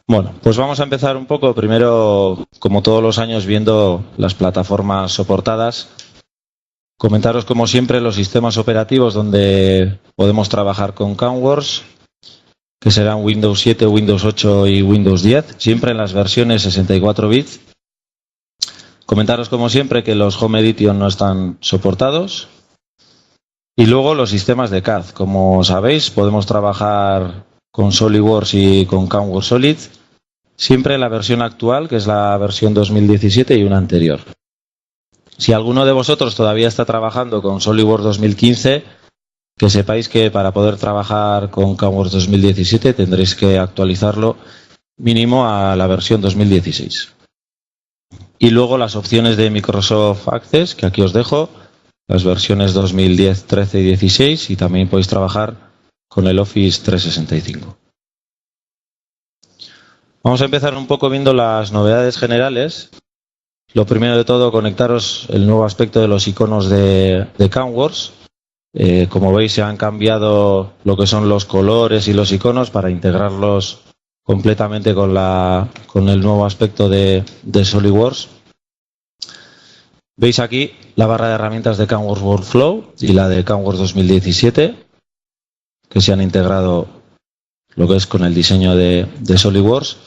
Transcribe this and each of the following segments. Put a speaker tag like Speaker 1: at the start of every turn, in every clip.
Speaker 1: Bueno, pues vamos a empezar un poco, primero, como todos los años, viendo las plataformas soportadas. Comentaros, como siempre, los sistemas operativos donde podemos trabajar con CamWorks, que serán Windows 7, Windows 8 y Windows 10, siempre en las versiones 64 bits. Comentaros, como siempre, que los Home Edition no están soportados. Y luego los sistemas de CAD. Como sabéis, podemos trabajar con SolidWorks y con CamWorks Solid, siempre en la versión actual, que es la versión 2017 y una anterior. Si alguno de vosotros todavía está trabajando con SolidWorks 2015, que sepáis que para poder trabajar con CamWorks 2017 tendréis que actualizarlo mínimo a la versión 2016. Y luego las opciones de Microsoft Access, que aquí os dejo, las versiones 2010, 13 y 16, y también podéis trabajar con el Office 365. Vamos a empezar un poco viendo las novedades generales. Lo primero de todo, conectaros el nuevo aspecto de los iconos de CamWorks. Como veis, se han cambiado lo que son los colores y los iconos para integrarlos completamente con el nuevo aspecto de SolidWorks. Veis aquí la barra de herramientas de CamWorks Workflow y la de CamWorks 2017, que se han integrado lo que es con el diseño de SolidWorks.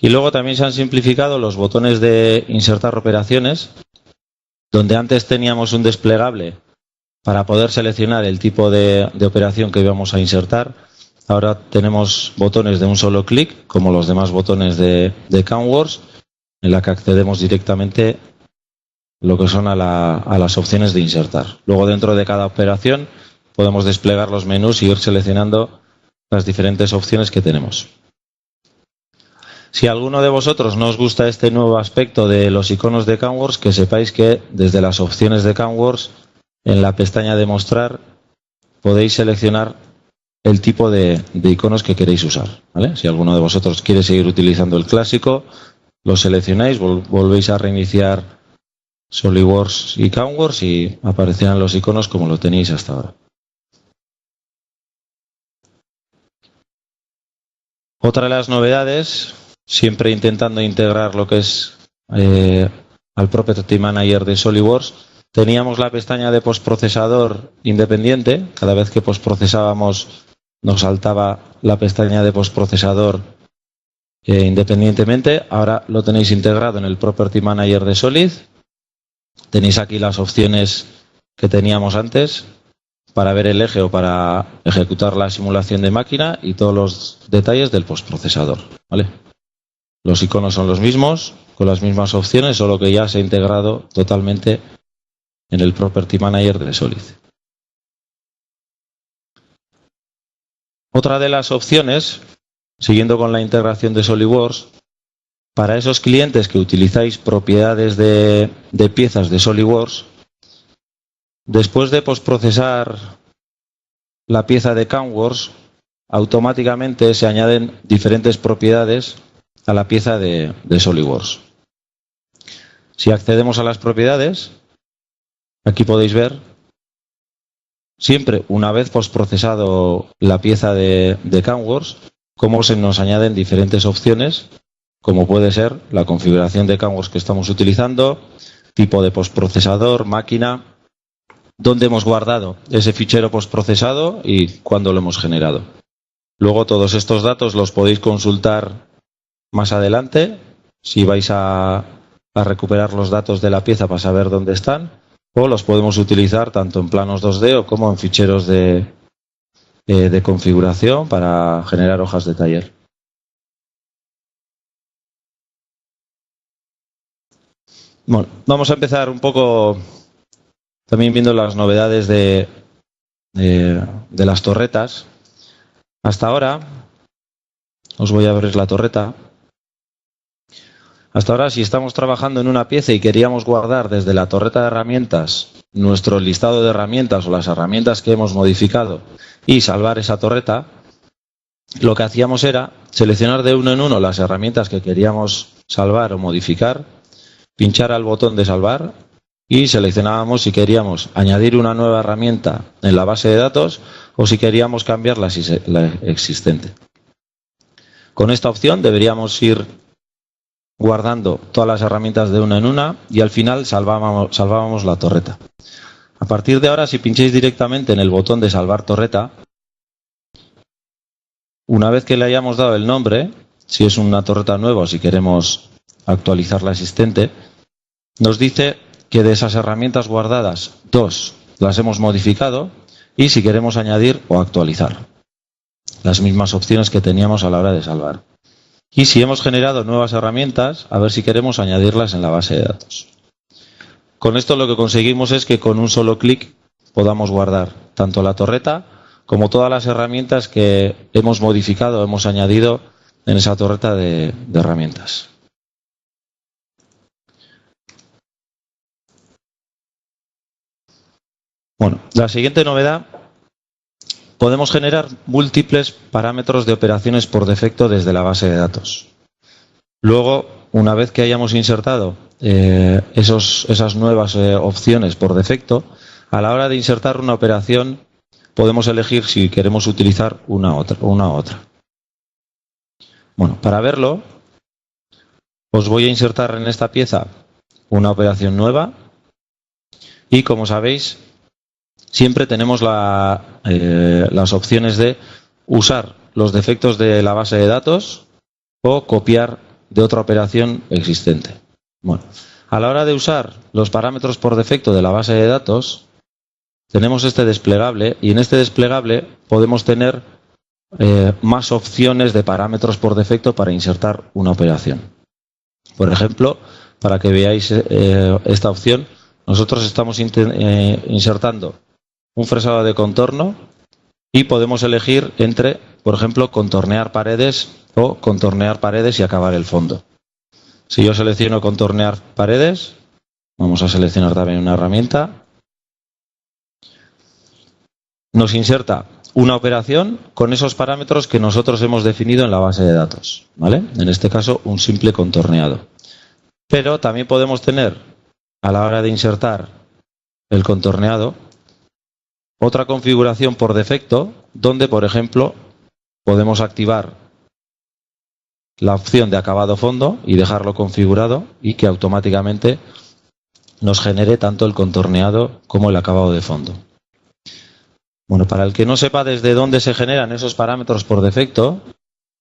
Speaker 1: Y luego también se han simplificado los botones de insertar operaciones, donde antes teníamos un desplegable para poder seleccionar el tipo de operación que íbamos a insertar. Ahora tenemos botones de un solo clic, como los demás botones de CamWorks, en la que accedemos directamente lo que son a las opciones de insertar. Luego, dentro de cada operación, podemos desplegar los menús y ir seleccionando las diferentes opciones que tenemos. Si a alguno de vosotros no os gusta este nuevo aspecto de los iconos de CamWorks, que sepáis que desde las opciones de CamWorks, en la pestaña de mostrar, podéis seleccionar el tipo de iconos que queréis usar, ¿vale? Si alguno de vosotros quiere seguir utilizando el clásico, lo seleccionáis, volvéis a reiniciar SolidWorks y CamWorks y aparecerán los iconos como lo tenéis hasta ahora. Otra de las novedades, siempre intentando integrar lo que es al Property Manager de SolidWorks, teníamos la pestaña de postprocesador independiente. Cada vez que postprocesábamos nos saltaba la pestaña de postprocesador independientemente. Ahora lo tenéis integrado en el Property Manager de Solid. Tenéis aquí las opciones que teníamos antes para ver el eje o para ejecutar la simulación de máquina y todos los detalles del postprocesador, ¿vale? Los iconos son los mismos, con las mismas opciones, solo que ya se ha integrado totalmente en el Property Manager de Solid. Otra de las opciones, siguiendo con la integración de SolidWorks, para esos clientes que utilizáis propiedades de piezas de SolidWorks, después de postprocesar la pieza de CamWorks, automáticamente se añaden diferentes propiedades a la pieza de SolidWorks. Si accedemos a las propiedades, aquí podéis ver, siempre una vez postprocesado la pieza de CamWorks, cómo se nos añaden diferentes opciones, como puede ser la configuración de CamWorks que estamos utilizando, tipo de postprocesador, máquina, dónde hemos guardado ese fichero postprocesado y cuándo lo hemos generado. Luego todos estos datos los podéis consultar más adelante, si vais a recuperar los datos de la pieza para saber dónde están, o los podemos utilizar tanto en planos 2D o como en ficheros de configuración para generar hojas de taller. Bueno, vamos a empezar un poco también viendo las novedades de las torretas. Hasta ahora, os voy a abrir la torreta. Hasta ahora, si estamos trabajando en una pieza y queríamos guardar desde la torreta de herramientas nuestro listado de herramientas o las herramientas que hemos modificado y salvar esa torreta, lo que hacíamos era seleccionar de uno en uno las herramientas que queríamos salvar o modificar, pinchar al botón de salvar y seleccionábamos si queríamos añadir una nueva herramienta en la base de datos o si queríamos cambiar la existente. Con esta opción deberíamos ir guardando todas las herramientas de una en una y al final salvábamos la torreta. A partir de ahora, si pincháis directamente en el botón de salvar torreta, una vez que le hayamos dado el nombre, si es una torreta nueva o si queremos actualizar la existente, nos dice que de esas herramientas guardadas, 2 las hemos modificado y si queremos añadir o actualizar. Las mismas opciones que teníamos a la hora de salvar. Y si hemos generado nuevas herramientas, a ver si queremos añadirlas en la base de datos. Con esto lo que conseguimos es que con un solo clic podamos guardar tanto la torreta como todas las herramientas que hemos modificado, hemos añadido en esa torreta de herramientas. Bueno, la siguiente novedad, podemos generar múltiples parámetros de operaciones por defecto desde la base de datos. Luego, una vez que hayamos insertado esas nuevas opciones por defecto, a la hora de insertar una operación podemos elegir si queremos utilizar una u otra. Bueno, para verlo, os voy a insertar en esta pieza una operación nueva y, como sabéis, siempre tenemos las opciones de usar los defectos de la base de datos o copiar de otra operación existente. Bueno, a la hora de usar los parámetros por defecto de la base de datos, tenemos este desplegable y en este desplegable podemos tener más opciones de parámetros por defecto para insertar una operación. Por ejemplo, para que veáis esta opción, nosotros estamos insertando un fresado de contorno y podemos elegir entre, por ejemplo, contornear paredes o contornear paredes y acabar el fondo. Si yo selecciono contornear paredes, vamos a seleccionar también una herramienta, nos inserta una operación con esos parámetros que nosotros hemos definido en la base de datos, ¿vale? En este caso, un simple contorneado. Pero también podemos tener, a la hora de insertar el contorneado, otra configuración por defecto, donde, por ejemplo, podemos activar la opción de acabado fondo y dejarlo configurado y que automáticamente nos genere tanto el contorneado como el acabado de fondo. Bueno, para el que no sepa desde dónde se generan esos parámetros por defecto,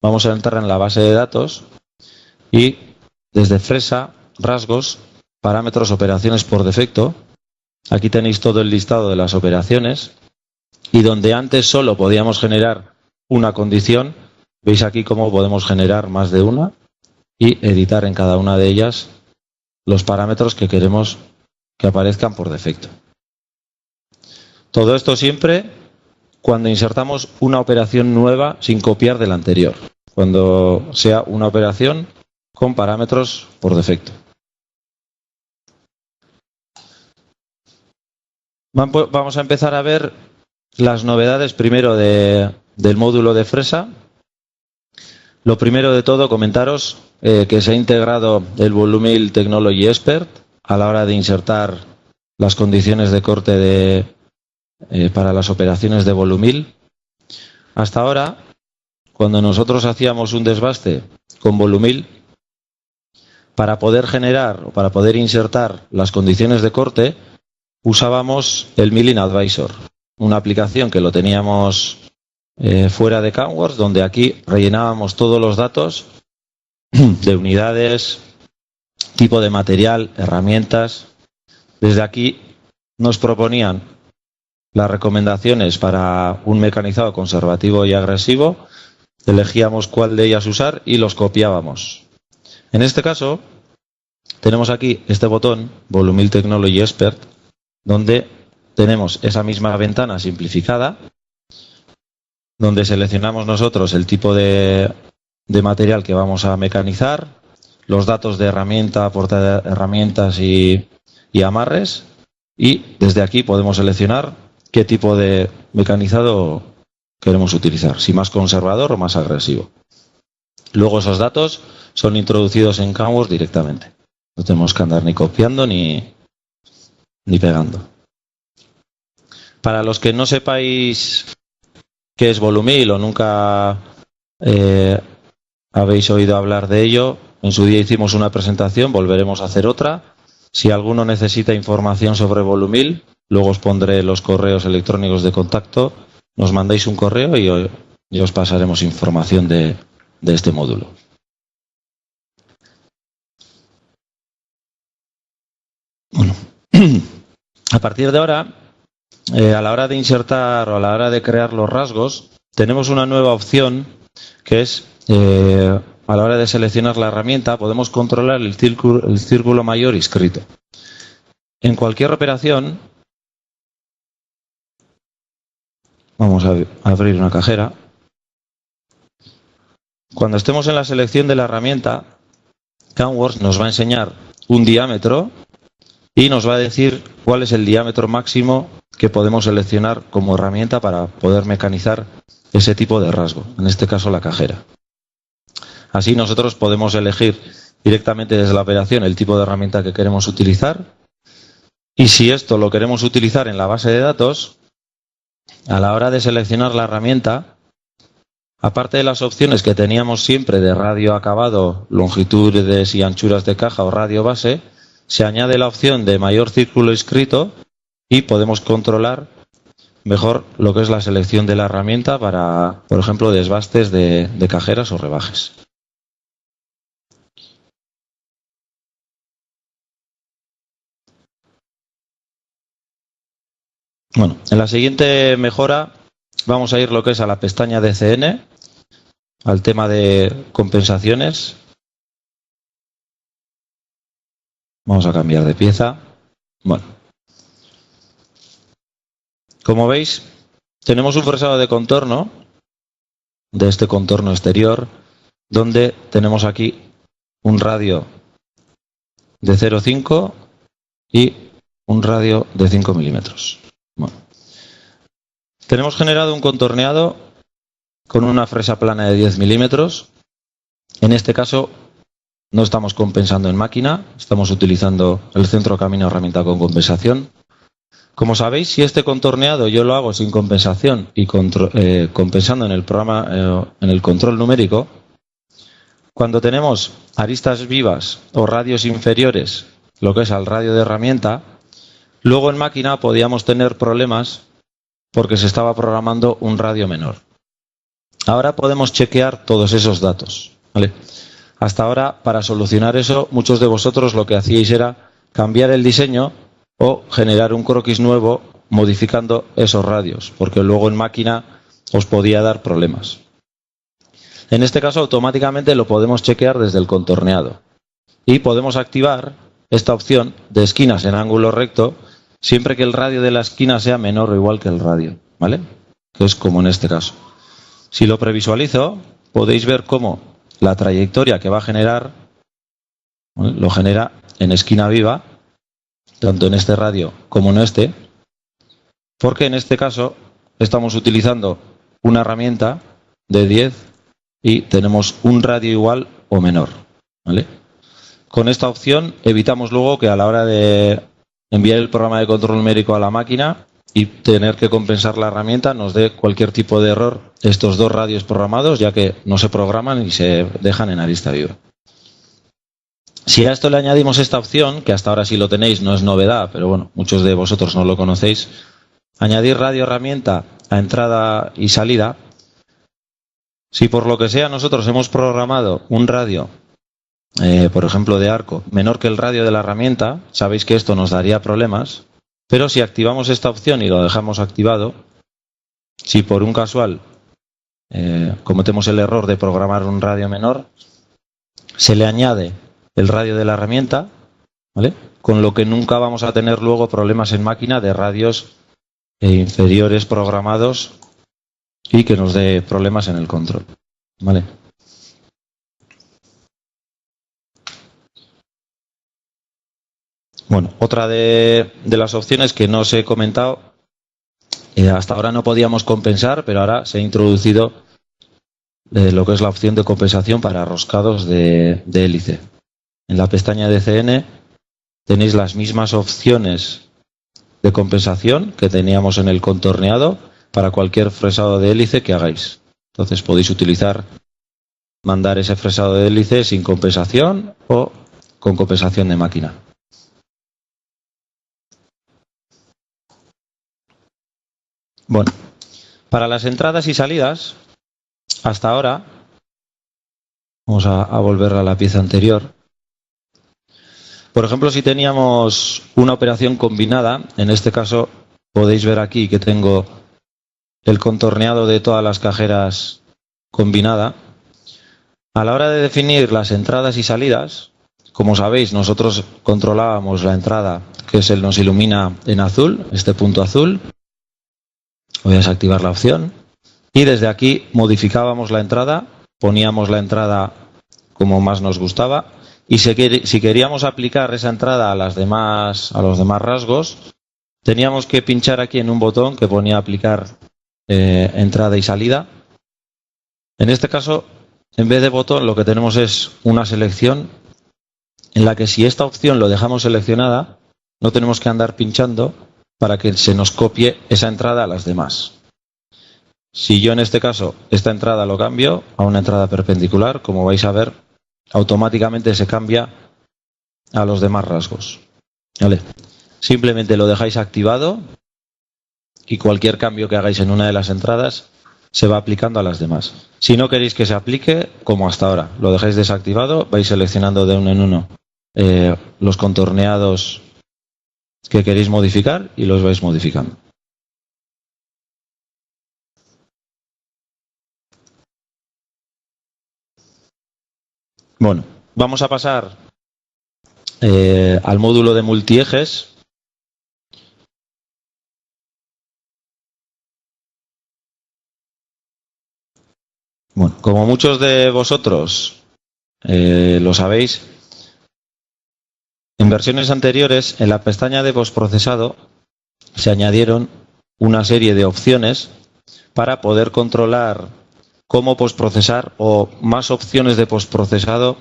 Speaker 1: vamos a entrar en la base de datos y desde Fresa, rasgos, parámetros, operaciones por defecto, aquí tenéis todo el listado de las operaciones y donde antes solo podíamos generar una condición, veis aquí cómo podemos generar más de una y editar en cada una de ellas los parámetros que queremos que aparezcan por defecto. Todo esto siempre cuando insertamos una operación nueva sin copiar de la anterior, cuando sea una operación con parámetros por defecto. Vamos a empezar a ver las novedades primero del módulo de Fresa. Lo primero de todo, comentaros que se ha integrado el Volumil Technology Expert a la hora de insertar las condiciones de corte para las operaciones de Volumil. Hasta ahora, cuando nosotros hacíamos un desbaste con Volumil, para poder generar o para poder insertar las condiciones de corte, usábamos el Milling Advisor, una aplicación que lo teníamos fuera de CamWorks, donde aquí rellenábamos todos los datos de unidades, tipo de material, herramientas. Desde aquí nos proponían las recomendaciones para un mecanizado conservativo y agresivo, elegíamos cuál de ellas usar y los copiábamos. En este caso, tenemos aquí este botón, Volumil Technology Expert, donde tenemos esa misma ventana simplificada, donde seleccionamos nosotros el tipo de material que vamos a mecanizar, los datos de herramienta, porta de herramientas y amarres, y desde aquí podemos seleccionar qué tipo de mecanizado queremos utilizar, si más conservador o más agresivo. Luego esos datos son introducidos en CamWorks directamente. No tenemos que andar ni copiando ni pegando. Para los que no sepáis qué es Volumil o nunca habéis oído hablar de ello. En su día hicimos una presentación, volveremos a hacer otra. Si alguno necesita información sobre Volumil, luego os pondré los correos electrónicos de contacto. Nos mandáis un correo y os pasaremos información de este módulo. Bueno, a partir de ahora, a la hora de insertar o a la hora de crear los rasgos, tenemos una nueva opción que es, a la hora de seleccionar la herramienta, podemos controlar el círculo mayor inscrito. En cualquier operación, vamos a abrir una cajera. Cuando estemos en la selección de la herramienta, CamWorks nos va a enseñar un diámetro y nos va a decir cuál es el diámetro máximo que podemos seleccionar como herramienta para poder mecanizar ese tipo de rasgo, en este caso la cajera. Así nosotros podemos elegir directamente desde la operación el tipo de herramienta que queremos utilizar, y si esto lo queremos utilizar en la base de datos, a la hora de seleccionar la herramienta, aparte de las opciones que teníamos siempre de radio acabado, longitudes y anchuras de caja o radio base, se añade la opción de mayor círculo inscrito y podemos controlar mejor lo que es la selección de la herramienta para, por ejemplo, desbastes de cajeras o rebajes. Bueno, en la siguiente mejora vamos a ir lo que es a la pestaña de CN, al tema de compensaciones. Vamos a cambiar de pieza. Bueno, como veis, tenemos un fresado de contorno, de este contorno exterior, donde tenemos aquí un radio de 0,5 y un radio de 5 milímetros. Bueno. Tenemos generado un contorneado con una fresa plana de 10 milímetros. En este caso no estamos compensando en máquina, estamos utilizando el centro camino herramienta con compensación. Como sabéis, si este contorneado yo lo hago sin compensación y compensando en el programa, en el control numérico, cuando tenemos aristas vivas o radios inferiores, lo que es al radio de herramienta, luego en máquina podíamos tener problemas porque se estaba programando un radio menor. Ahora podemos chequear todos esos datos, ¿vale? Hasta ahora, para solucionar eso, muchos de vosotros lo que hacíais era cambiar el diseño o generar un croquis nuevo modificando esos radios, porque luego en máquina os podía dar problemas. En este caso, automáticamente lo podemos chequear desde el contorneado y podemos activar esta opción de esquinas en ángulo recto siempre que el radio de la esquina sea menor o igual que el radio, ¿vale? Que es como en este caso. Si lo previsualizo, podéis ver cómo la trayectoria que va a generar, ¿vale?, lo genera en esquina viva, tanto en este radio como en este, porque en este caso estamos utilizando una herramienta de 10 y tenemos un radio igual o menor, ¿vale? Con esta opción evitamos luego que a la hora de enviar el programa de control numérico a la máquina y tener que compensar la herramienta nos dé cualquier tipo de error estos dos radios programados, ya que no se programan y se dejan en arista viva. Si a esto le añadimos esta opción, que hasta ahora sí lo tenéis, no es novedad, pero bueno, muchos de vosotros no lo conocéis, añadir radio herramienta a entrada y salida. Si por lo que sea nosotros hemos programado un radio, por ejemplo de arco, menor que el radio de la herramienta, sabéis que esto nos daría problemas, pero si activamos esta opción y lo dejamos activado, si por un casual cometemos el error de programar un radio menor, se le añade el radio de la herramienta, ¿vale?, con lo que nunca vamos a tener luego problemas en máquina de radios inferiores programados y que nos dé problemas en el control, ¿vale? Bueno, otra de las opciones que no os he comentado, hasta ahora no podíamos compensar, pero ahora se ha introducido lo que es la opción de compensación para roscados de hélice. En la pestaña de CN tenéis las mismas opciones de compensación que teníamos en el contorneado para cualquier fresado de hélice que hagáis. Entonces podéis utilizar mandar ese fresado de hélice sin compensación o con compensación de máquina. Bueno, para las entradas y salidas, hasta ahora, vamos a volver a la pieza anterior. Por ejemplo, si teníamos una operación combinada, en este caso podéis ver aquí que tengo el contorneado de todas las cajeras combinada. A la hora de definir las entradas y salidas, como sabéis, nosotros controlábamos la entrada, que nos ilumina en azul, este punto azul. Voy a desactivar la opción. Y desde aquí modificábamos la entrada, poníamos la entrada como más nos gustaba. Y si queríamos aplicar esa entrada a los demás rasgos, teníamos que pinchar aquí en un botón que ponía aplicar entrada y salida. En este caso, en vez de botón, lo que tenemos es una selección en la que si esta opción lo dejamos seleccionada, no tenemos que andar pinchando para que se nos copie esa entrada a las demás. Si yo en este caso esta entrada lo cambio a una entrada perpendicular, como vais a ver, automáticamente se cambia a los demás rasgos. ¿Vale? Simplemente lo dejáis activado y cualquier cambio que hagáis en una de las entradas se va aplicando a las demás. Si no queréis que se aplique, como hasta ahora, lo dejáis desactivado, vais seleccionando de uno en uno los contorneados que queréis modificar y los vais modificando. Bueno, vamos a pasar al módulo de multiejes. Bueno, como muchos de vosotros lo sabéis, en versiones anteriores, en la pestaña de postprocesado, se añadieron una serie de opciones para poder controlar cómo postprocesar o más opciones de postprocesado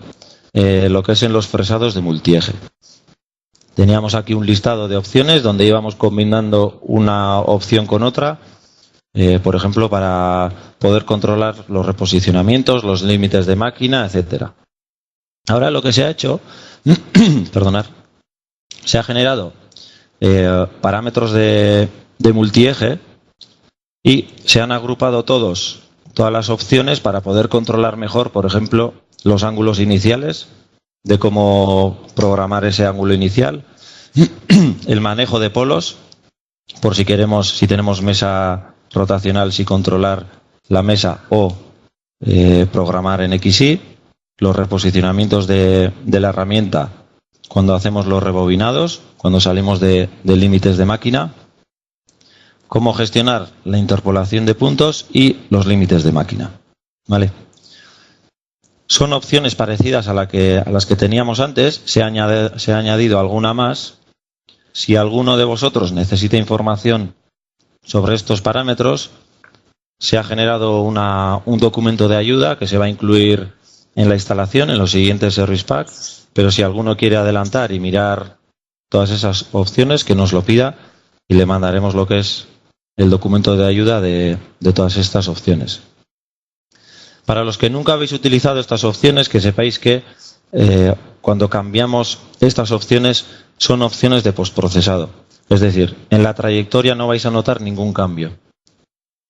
Speaker 1: lo que es en los fresados de multieje. Teníamos aquí un listado de opciones donde íbamos combinando una opción con otra, por ejemplo, para poder controlar los reposicionamientos, los límites de máquina, etcétera. Ahora lo que se ha hecho, perdonad, se ha generado parámetros de multieje y se han agrupado todas las opciones para poder controlar mejor, por ejemplo, los ángulos iniciales, de cómo programar ese ángulo inicial, el manejo de polos, por si tenemos mesa rotacional, si controlar la mesa o programar en XY, los reposicionamientos de la herramienta cuando hacemos los rebobinados, cuando salimos de límites de máquina, cómo gestionar la interpolación de puntos y los límites de máquina. ¿Vale? Son opciones parecidas a las que teníamos antes, se ha añadido alguna más. Si alguno de vosotros necesita información sobre estos parámetros, se ha generado un documento de ayuda que se va a incluir en la instalación, en los siguientes Service Pack, pero si alguno quiere adelantar y mirar todas esas opciones, que nos lo pida y le mandaremos lo que es el documento de ayuda de todas estas opciones. Para los que nunca habéis utilizado estas opciones, que sepáis que cuando cambiamos estas opciones son opciones de postprocesado. Es decir, en la trayectoria no vais a notar ningún cambio.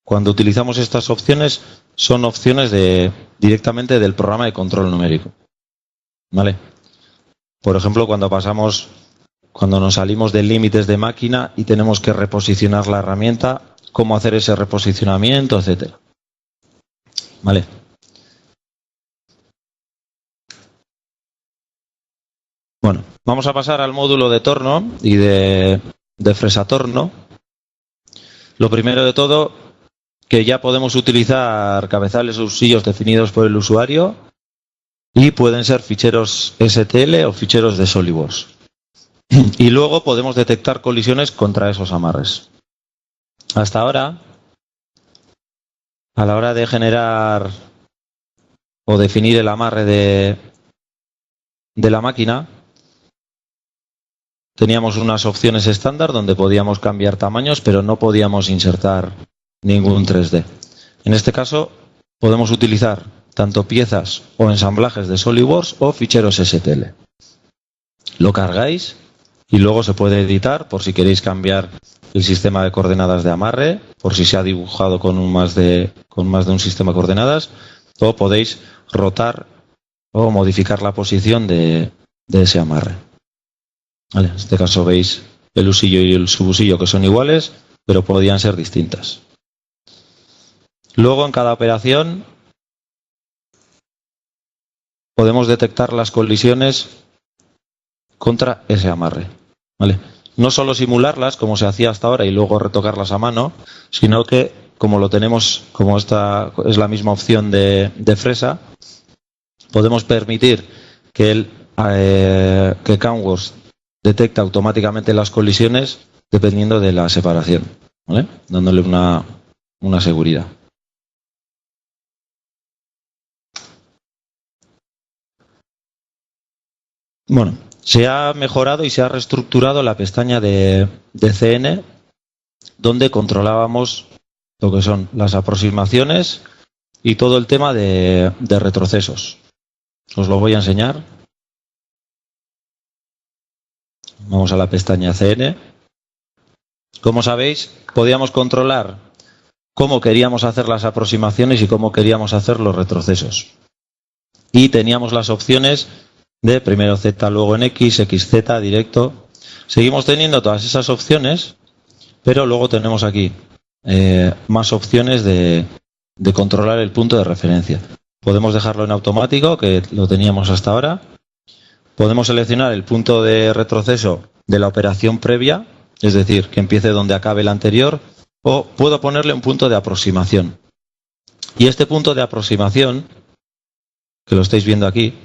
Speaker 1: Cuando utilizamos estas opciones son opciones directamente del programa de control numérico. ¿Vale? Por ejemplo, cuando nos salimos de límites de máquina y tenemos que reposicionar la herramienta, cómo hacer ese reposicionamiento, etcétera. ¿Vale? Bueno, vamos a pasar al módulo de torno y de fresatorno. Lo primero de todo, que ya podemos utilizar cabezales o usillos definidos por el usuario y pueden ser ficheros STL o ficheros de SolidWorks. Y luego podemos detectar colisiones contra esos amarres. Hasta ahora, a la hora de generar o definir el amarre de la máquina, teníamos unas opciones estándar donde podíamos cambiar tamaños, pero no podíamos insertar ningún 3D. En este caso, podemos utilizar tanto piezas o ensamblajes de SolidWorks o ficheros STL. Lo cargáis y luego se puede editar por si queréis cambiar el sistema de coordenadas de amarre, por si se ha dibujado con más de un sistema de coordenadas, o podéis rotar o modificar la posición de ese amarre. Vale, en este caso veis el usillo y el subusillo que son iguales, pero podían ser distintas. Luego en cada operación podemos detectar las colisiones contra ese amarre. ¿Vale? No solo simularlas como se hacía hasta ahora y luego retocarlas a mano, sino que como lo tenemos, como esta es la misma opción de fresa, podemos permitir que CAMWorks detecta automáticamente las colisiones dependiendo de la separación, ¿vale? Dándole una seguridad. Bueno, se ha mejorado y se ha reestructurado la pestaña de CN, donde controlábamos lo que son las aproximaciones y todo el tema de retrocesos. Os lo voy a enseñar. Vamos a la pestaña CN. Como sabéis, podíamos controlar cómo queríamos hacer las aproximaciones y cómo queríamos hacer los retrocesos. Y teníamos las opciones de primero Z, luego en X, XZ, directo. Seguimos teniendo todas esas opciones, pero luego tenemos aquí más opciones de controlar el punto de referencia. Podemos dejarlo en automático, que lo teníamos hasta ahora. Podemos seleccionar el punto de retroceso de la operación previa, es decir, que empiece donde acabe el anterior, o puedo ponerle un punto de aproximación. Y este punto de aproximación, que lo estáis viendo aquí,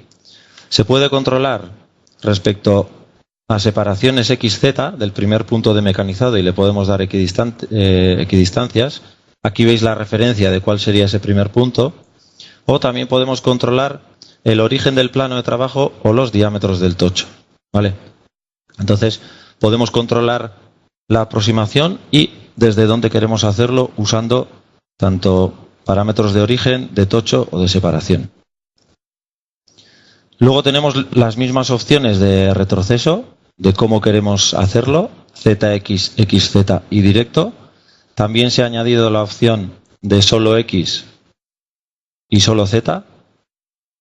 Speaker 1: se puede controlar respecto a separaciones XZ del primer punto de mecanizado y le podemos dar equidistancias. Aquí veis la referencia de cuál sería ese primer punto. O también podemos controlar el origen del plano de trabajo o los diámetros del tocho. ¿Vale? Entonces, podemos controlar la aproximación y desde dónde queremos hacerlo usando tanto parámetros de origen, de tocho o de separación. Luego tenemos las mismas opciones de retroceso, de cómo queremos hacerlo, ZX, XZ y directo. También se ha añadido la opción de solo X y solo Z,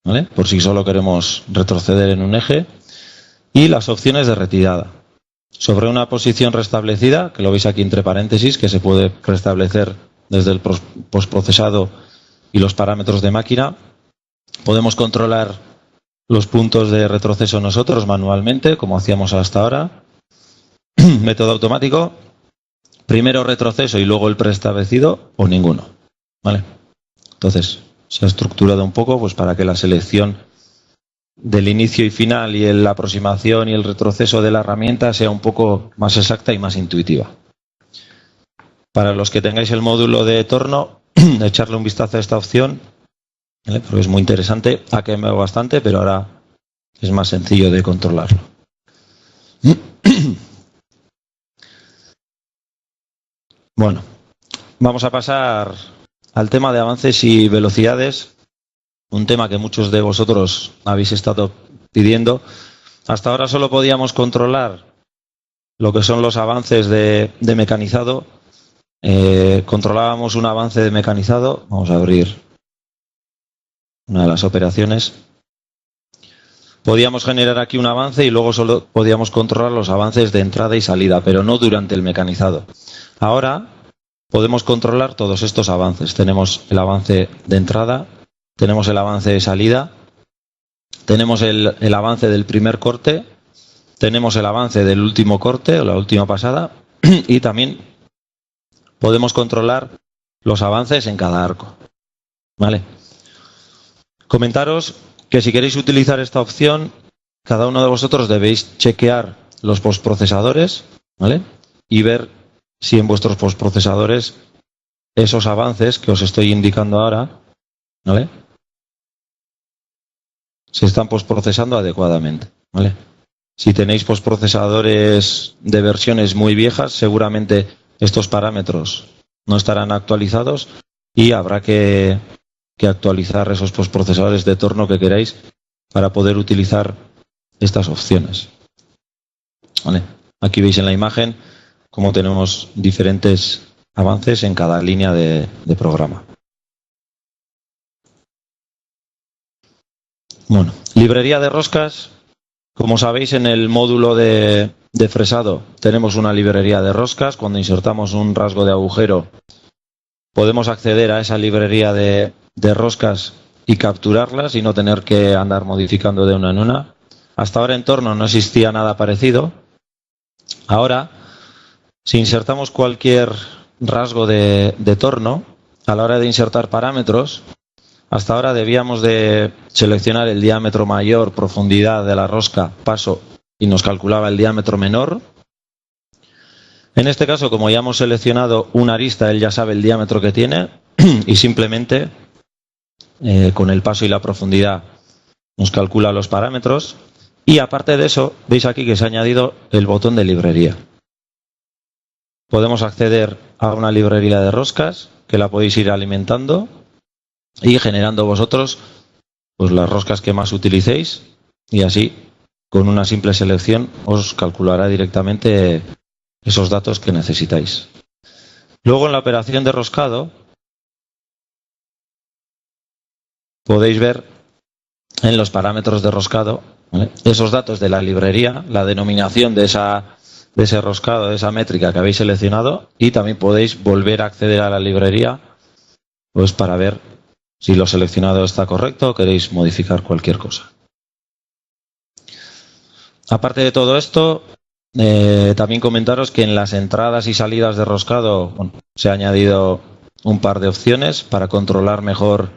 Speaker 1: ¿vale? Por si solo queremos retroceder en un eje. Y las opciones de retirada. Sobre una posición restablecida, que lo veis aquí entre paréntesis, que se puede restablecer desde el postprocesado y los parámetros de máquina, podemos controlar los puntos de retroceso nosotros manualmente, como hacíamos hasta ahora. Método automático, primero retroceso y luego el preestablecido o ninguno. ¿Vale? Entonces, se ha estructurado un poco pues para que la selección del inicio y final y la aproximación y el retroceso de la herramienta sea un poco más exacta y más intuitiva. Para los que tengáis el módulo de torno, echarle un vistazo a esta opción, ¿vale? Porque es muy interesante, ha quemado bastante, pero ahora es más sencillo de controlarlo. Bueno, vamos a pasar al tema de avances y velocidades, un tema que muchos de vosotros habéis estado pidiendo. Hasta ahora solo podíamos controlar lo que son los avances de mecanizado. Controlábamos un avance de mecanizado. Vamos a abrir una de las operaciones. Podíamos generar aquí un avance y luego solo podíamos controlar los avances de entrada y salida, pero no durante el mecanizado. Ahora podemos controlar todos estos avances. Tenemos el avance de entrada, tenemos el avance de salida, tenemos el avance del primer corte, tenemos el avance del último corte o la última pasada y también podemos controlar los avances en cada arco. ¿Vale? Comentaros que si queréis utilizar esta opción, cada uno de vosotros debéis chequear los postprocesadores, ¿vale? Y ver si en vuestros postprocesadores esos avances que os estoy indicando ahora, ¿vale?, se están postprocesando adecuadamente, ¿vale? Si tenéis postprocesadores de versiones muy viejas, seguramente estos parámetros no estarán actualizados y habrá que que actualizar esos postprocesadores de torno que queráis para poder utilizar estas opciones. Vale. Aquí veis en la imagen cómo tenemos diferentes avances en cada línea de programa. Bueno, librería de roscas. Como sabéis, en el módulo de fresado tenemos una librería de roscas. Cuando insertamos un rasgo de agujero, podemos acceder a esa librería de roscas y capturarlas y no tener que andar modificando de una en una. Hasta ahora en torno no existía nada parecido. Ahora, si insertamos cualquier rasgo de torno, a la hora de insertar parámetros, hasta ahora debíamos de seleccionar el diámetro mayor, profundidad de la rosca, paso, y nos calculaba el diámetro menor. En este caso, como ya hemos seleccionado una arista, él ya sabe el diámetro que tiene y simplemente con el paso y la profundidad nos calcula los parámetros. Y aparte de eso, veis aquí que se ha añadido el botón de librería. Podemos acceder a una librería de roscas que la podéis ir alimentando y generando vosotros pues las roscas que más utilicéis, y así con una simple selección os calculará directamente esos datos que necesitáis. Luego en la operación de roscado podéis ver en los parámetros de roscado, ¿vale?, esos datos de la librería, la denominación de ese roscado, de esa métrica que habéis seleccionado, y también podéis volver a acceder a la librería pues para ver si lo seleccionado está correcto o queréis modificar cualquier cosa. Aparte de todo esto, también comentaros que en las entradas y salidas de roscado se ha añadido un par de opciones para controlar mejor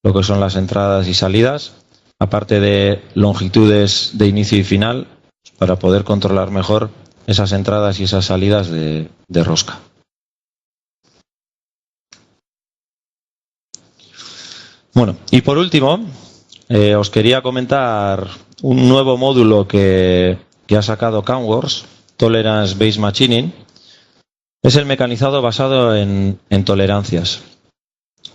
Speaker 1: lo que son las entradas y salidas, aparte de longitudes de inicio y final, para poder controlar mejor esas entradas y esas salidas de rosca. Bueno, y por último, os quería comentar un nuevo módulo que ha sacado CANWORKS, Tolerance Based Machining. Es el mecanizado basado en tolerancias.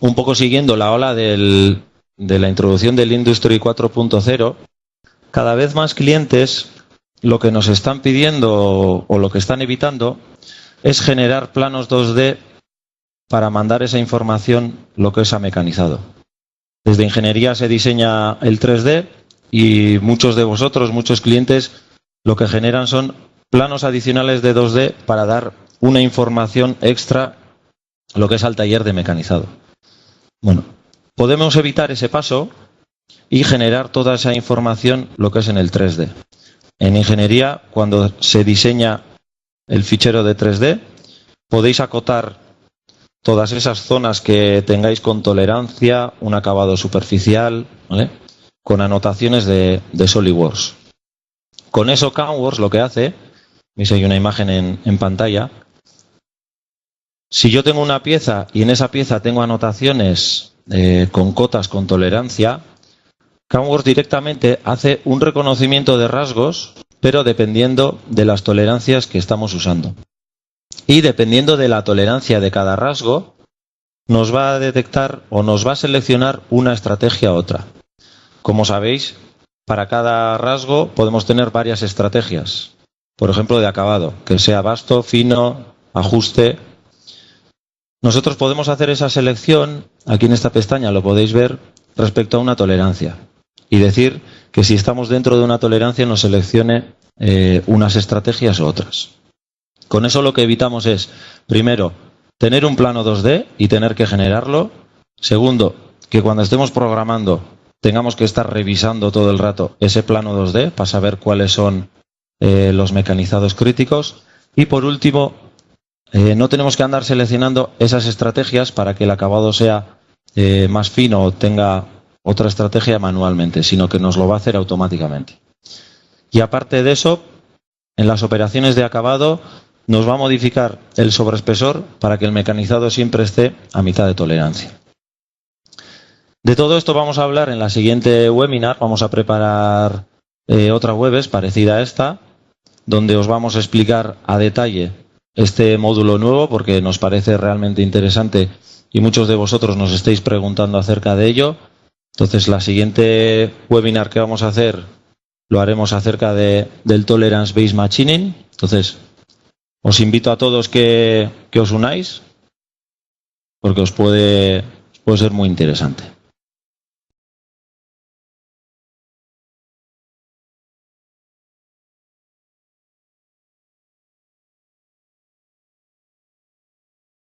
Speaker 1: Un poco siguiendo la ola de la introducción del Industry 4.0, cada vez más clientes lo que nos están pidiendo o lo que están evitando es generar planos 2D para mandar esa información, lo que es a mecanizado. Desde ingeniería se diseña el 3D y muchos de vosotros, muchos clientes, lo que generan son planos adicionales de 2D para dar una información extra, lo que es al taller de mecanizado. Bueno, podemos evitar ese paso y generar toda esa información, lo que es en el 3D. En ingeniería, cuando se diseña el fichero de 3D, podéis acotar todas esas zonas que tengáis con tolerancia, un acabado superficial, ¿vale?, con anotaciones de SolidWorks. Con eso CANWORKS lo que hace, veis ahí una imagen en pantalla, si yo tengo una pieza y en esa pieza tengo anotaciones con cotas con tolerancia, CANWORKS directamente hace un reconocimiento de rasgos, pero dependiendo de las tolerancias que estamos usando. Y dependiendo de la tolerancia de cada rasgo, nos va a detectar o nos va a seleccionar una estrategia u otra. Como sabéis, para cada rasgo podemos tener varias estrategias. Por ejemplo, de acabado, que sea basto, fino, ajuste. Nosotros podemos hacer esa selección, aquí en esta pestaña lo podéis ver, respecto a una tolerancia. Y decir que si estamos dentro de una tolerancia nos seleccione unas estrategias u otras. Con eso lo que evitamos es, primero, tener un plano 2D y tener que generarlo. Segundo, que cuando estemos programando tengamos que estar revisando todo el rato ese plano 2D para saber cuáles son los mecanizados críticos. Y por último, no tenemos que andar seleccionando esas estrategias para que el acabado sea más fino o tenga otra estrategia manualmente, sino que nos lo va a hacer automáticamente. Y aparte de eso, en las operaciones de acabado nos va a modificar el sobreespesor para que el mecanizado siempre esté a mitad de tolerancia. De todo esto vamos a hablar en la siguiente webinar. Vamos a preparar otra webes parecida a esta, donde os vamos a explicar a detalle este módulo nuevo porque nos parece realmente interesante y muchos de vosotros nos estáis preguntando acerca de ello. Entonces, la siguiente webinar que vamos a hacer lo haremos acerca del Tolerance Based Machining. Entonces, os invito a todos que os unáis porque os puede ser muy interesante.